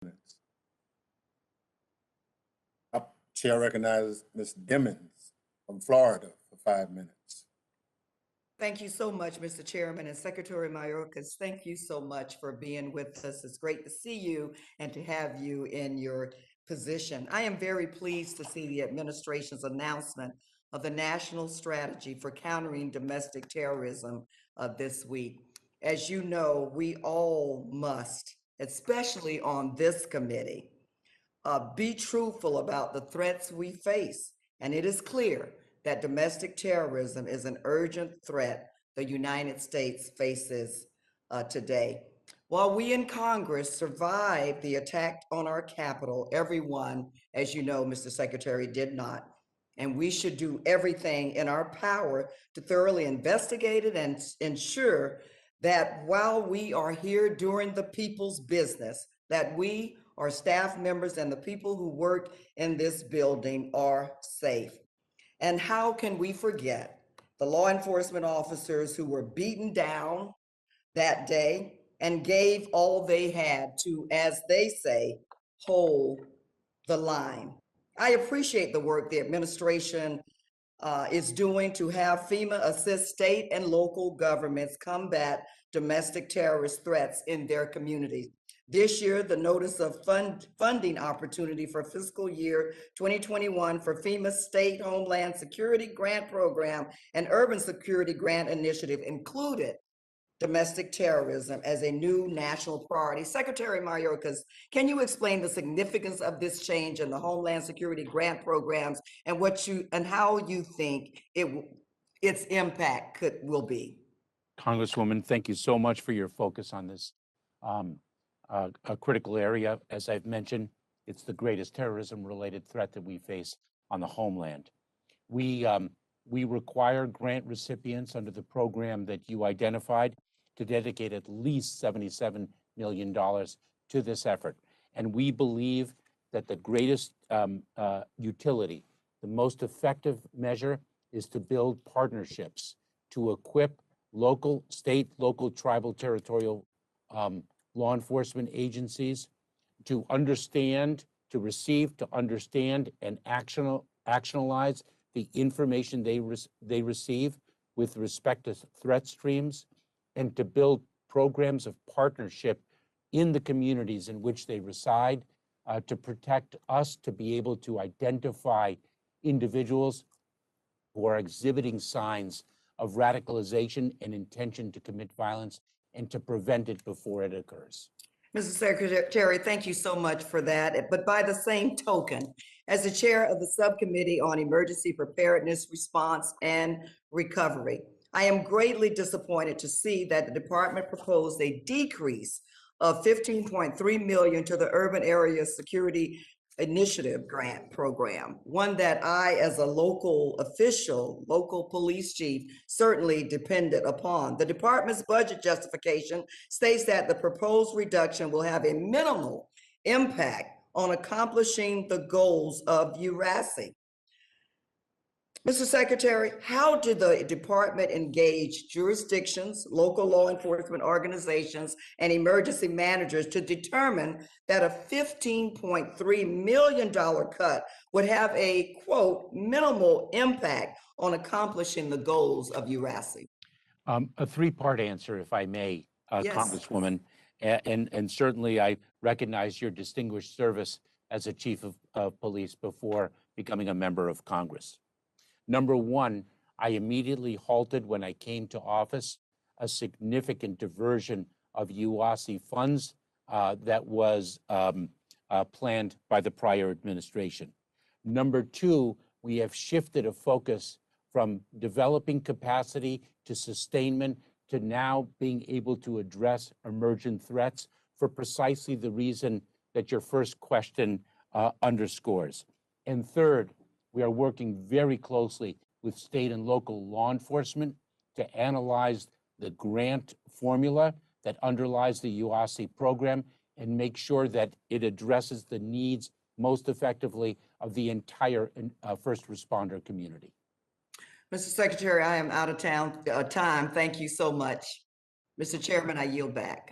minutes. Chair recognizes Ms. Demings from Florida for 5 minutes. Thank you so much, Mr. Chairman, and Secretary Mayorkas. Thank you so much for being with us. It's great to see you and to have you in your position. I am very pleased to see the administration's announcement of the national strategy for countering domestic terrorism this week. As you know, we all must, especially on this committee, be truthful about the threats we face. And it is clear that domestic terrorism is an urgent threat the United States faces today. While we in Congress survived the attack on our Capitol, everyone, as you know, Mr. Secretary, did not. And we should do everything in our power to thoroughly investigate it and ensure that while we are here doing the people's business, that we, our staff members, and the people who work in this building are safe. And how can we forget the law enforcement officers who were beaten down that day and gave all they had to, as they say, hold the line? I appreciate the work the administration is doing to have FEMA assist state and local governments combat domestic terrorist threats in their communities. This year, the notice of funding opportunity for fiscal year 2021 for FEMA State Homeland Security Grant Program and Urban Security Grant Initiative included domestic terrorism as a new national priority. Secretary Mayorkas, can you explain the significance of this change in the Homeland Security grant programs and how you think its impact will be? Congresswoman, thank you so much for your focus on this a critical area. As I've mentioned, it's the greatest terrorism-related threat that we face on the homeland. We require grant recipients under the program that you identified to dedicate at least $77 million to this effort. And we believe that the greatest utility, the most effective measure, is to build partnerships to equip local, state, local, tribal, territorial law enforcement agencies to understand, to receive, to understand, and actionalize the information they receive with respect to threat streams, and to build programs of partnership in the communities in which they reside to protect us, to be able to identify individuals who are exhibiting signs of radicalization and intention to commit violence, and to prevent it before it occurs. Mr. Secretary, thank you so much for that. But by the same token, as the chair of the Subcommittee on Emergency Preparedness, Response, and Recovery, I am greatly disappointed to see that the department proposed a decrease of $15.3 million to the Urban Area Security Initiative Grant Program, one that I, as a local official, local police chief, certainly depended upon. The department's budget justification states that the proposed reduction will have a minimal impact on accomplishing the goals of UASI. Mr. Secretary, how did the department engage jurisdictions, local law enforcement organizations, and emergency managers to determine that a $15.3 million cut would have a, quote, minimal impact on accomplishing the goals of UASI? A three-part answer, if I may, Yes. Congresswoman. And certainly I recognize your distinguished service as a chief of police before becoming a member of Congress. Number one, I immediately halted, when I came to office, a significant diversion of UASI funds that was planned by the prior administration. Number two, we have shifted a focus from developing capacity to sustainment to now being able to address emergent threats for precisely the reason that your first question underscores. And third, we are working very closely with state and local law enforcement to analyze the grant formula that underlies the UASI program and make sure that it addresses the needs most effectively of the entire first responder community. Mr. Secretary, I am out of time. Thank you so much. Mr. Chairman, I yield back.